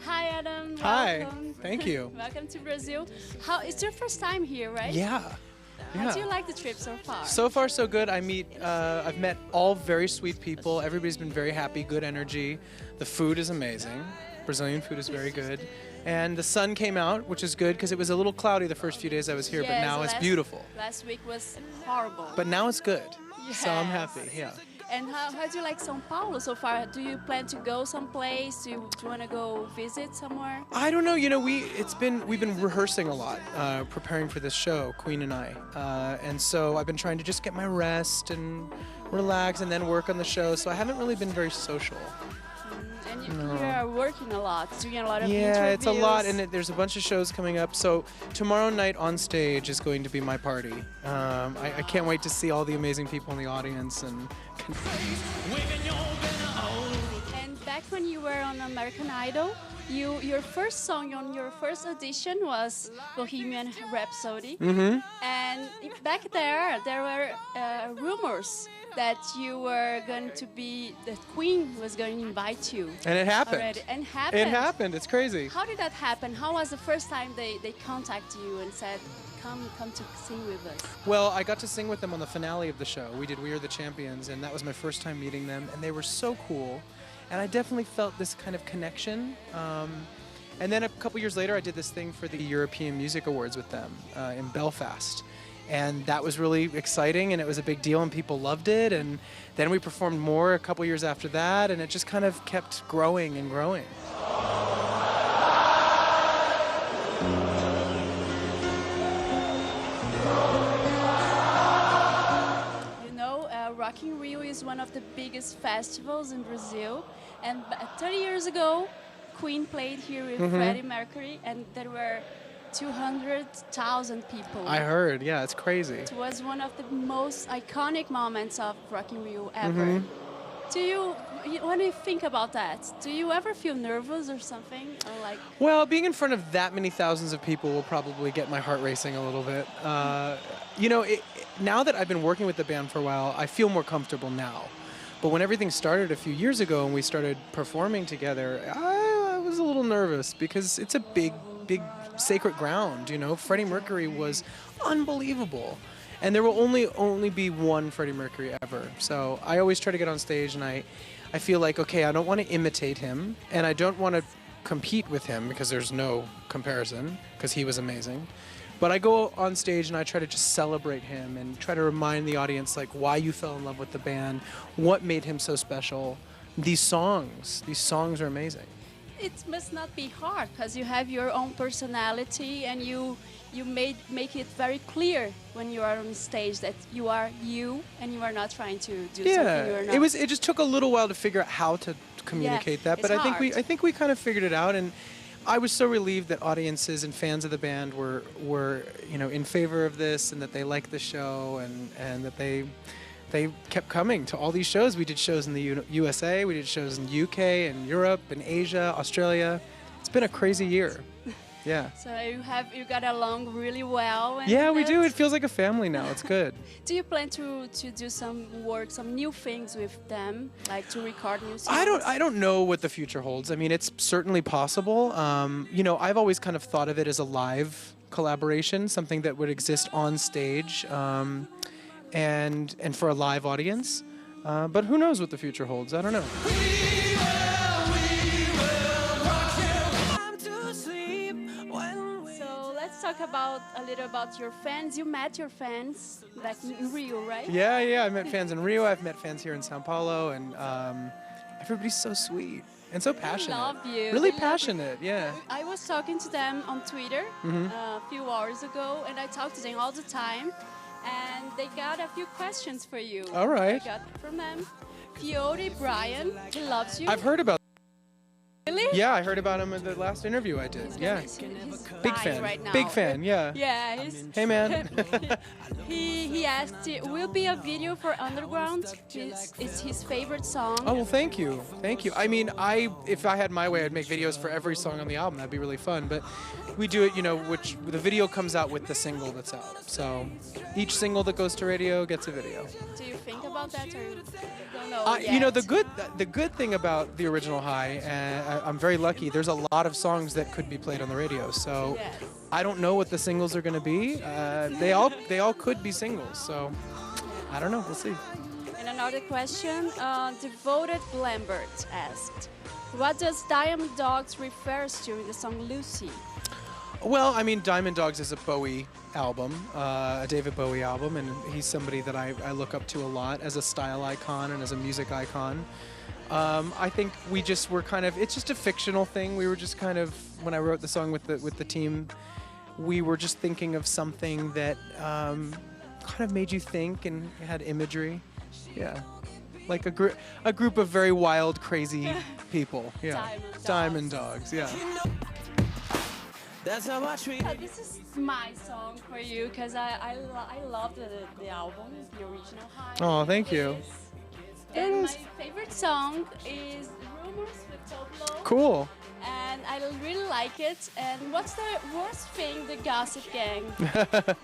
Hi, Adam. Hi. Welcome. Thank you. Welcome to Brazil. It's your first time here, right? Yeah. How do you like the trip so far? So far, so good. I've met all very sweet people. Everybody's been very happy, good energy. The food is amazing. Brazilian food is very good. And the sun came out, which is good because it was a little cloudy the first few days I was here, but now it's beautiful. Last week was horrible. But now it's good. Yes. So I'm happy, yeah. And how do you like São Paulo so far? Do you plan to go someplace? Do you want to go visit somewhere? I don't know. You know, we've been rehearsing a lot, preparing for this show, Queen and I, and so I've been trying to just get my rest and relax, and then work on the show. So I haven't really been very social. And you are working a lot, doing a lot of interviews. interviews. It's a lot, and there's a bunch of shows coming up. So tomorrow night on stage is going to be my party. I can't wait to see all the amazing people in the audience. And back when you were on American Idol, your first song on your first audition was Bohemian Rhapsody. Mm-hmm. And back there were rumors that you were going to be, the Queen was going to invite you. And it happened. Already. And happened. It happened. It's crazy. How did that happen? How was the first time they contacted you and said, come to sing with us? Well, I got to sing with them on the finale of the show. We did We Are the Champions, and that was my first time meeting them, and they were so cool. And I definitely felt this kind of connection. And then a couple years later, I did this thing for the European Music Awards with them in Belfast. And that was really exciting, and it was a big deal, and people loved it. And then we performed more a couple years after that, and it just kind of kept growing and growing. You know, Rock in Rio is one of the biggest festivals in Brazil. And 30 years ago, Queen played here with Freddie Mercury, and there were 200,000 people. I heard, yeah, it's crazy. It was one of the most iconic moments of Rock in Rio ever. When you think about that, do you ever feel nervous or something? Or like? Well, being in front of that many thousands of people will probably get my heart racing a little bit. You know, now that I've been working with the band for a while, I feel more comfortable now. But when everything started a few years ago and we started performing together, I was a little nervous because it's a big sacred ground, you know. Freddie Mercury was unbelievable. And there will only be one Freddie Mercury ever. So I always try to get on stage and I feel like, okay, I don't want to imitate him and I don't want to compete with him because there's no comparison because he was amazing. But I go on stage and I try to just celebrate him and try to remind the audience like why you fell in love with the band, what made him so special. These songs are amazing. It must not be hard because you have your own personality and you make it very clear when you are on stage that you are you and you are not trying to do something you are not. It just took a little while to figure out how to communicate that, but I think we kind of figured it out, and I was so relieved that audiences and fans of the band were you know in favor of this and that they liked the show and that they kept coming to all these shows. We did shows in the USA, we did shows in UK and Europe and Asia, Australia. It's been a crazy year. Yeah. So you got along really well. And yeah, we do. It feels like a family now. It's good. Do you plan to do some new things with them, like to record new songs? I don't know what the future holds. I mean, it's certainly possible. You know, I've always kind of thought of it as a live collaboration, something that would exist on stage. And for a live audience, but who knows what the future holds? I don't know. So let's talk a little about your fans. You met your fans like in Rio, right? Yeah. I met fans in Rio. I've met fans here in São Paulo, and everybody's so sweet and so passionate. I love you. Really passionate, yeah. I was talking to them on Twitter a few hours ago, and I talk to them all the time. And they got a few questions for you. All right. I got from them. Fiore Brian, he loves you. I've heard about Really? Yeah, I heard about him in the last interview I did. Yeah. He's Big dying fan. right now. Big fan, yeah. Yeah, he's Hey, man. he asked, will be a video for Underground? It's his favorite song. Oh, well, thank you. Thank you. I mean, if I had my way, I'd make videos for every song on the album. That'd be really fun. But we do it, which the video comes out with the single that's out. So each single that goes to radio gets a video. Do you think about that, or you don't know yet? The good thing about the original High, and I'm very lucky, there's a lot of songs that could be played on the radio. So Yes. I don't know what the singles are going to be. They all could be singles. So I don't know. We'll see. And another question, Devoted Lambert asked, what does Diamond Dogs refers to in the song Lucy? Well, I mean, Diamond Dogs is a Bowie album, a David Bowie album, and he's somebody that I look up to a lot as a style icon and as a music icon. I think we just were kind of, it's just a fictional thing. We were just kind of, when I wrote the song with the team, we were just thinking of something that kind of made you think and had imagery. Yeah. Like a group of very wild, crazy people. Yeah. Diamond Dogs, yeah. This is my song for you because I love the album, the original High. Oh, thank you. And my favorite song is Rumors with Toplo. Cool. And I really like it. And what's the worst thing the Gossip Gang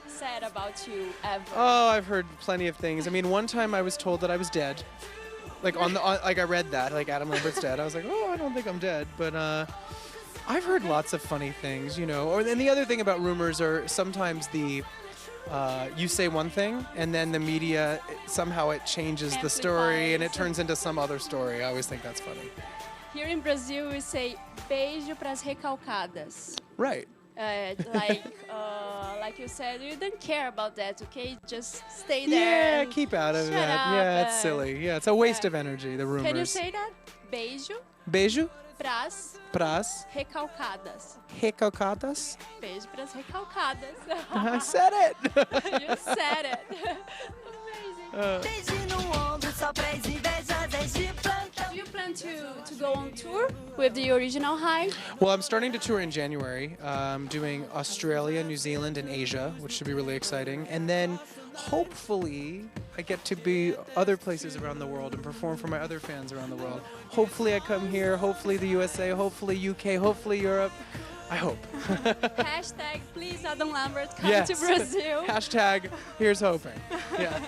said about you ever? Oh, I've heard plenty of things. I mean, one time I was told that I was dead. Like like I read that, like Adam Lambert's dead. I was like, oh, I don't think I'm dead. But I've heard lots of funny things, and the other thing about rumors are sometimes you say one thing and then the media, somehow it changes the story and it turns into some other story. I always think that's funny. Here in Brazil, we say beijo pras recalcadas. Right. Like you said, you don't care about that, okay? Just stay there. Yeah, keep out of that. Up, Yeah, it's silly. Yeah, it's a waste of energy, the rumors. Can you say that? Beijo Beijo pras recalcadas. Beijo pras recalcadas. I said it. You said it. Amazing. Do you plan to go on tour with the original High? Well, I'm starting to tour in January. I'm doing Australia, New Zealand, and Asia, which should be really exciting. And then hopefully I get to be other places around the world and perform for my other fans around the world. Hopefully I come here, hopefully the USA, hopefully UK, hopefully Europe. I hope. Hashtag, please, Adam Lambert, come Yes. to Brazil. Hashtag, here's hoping. Yeah.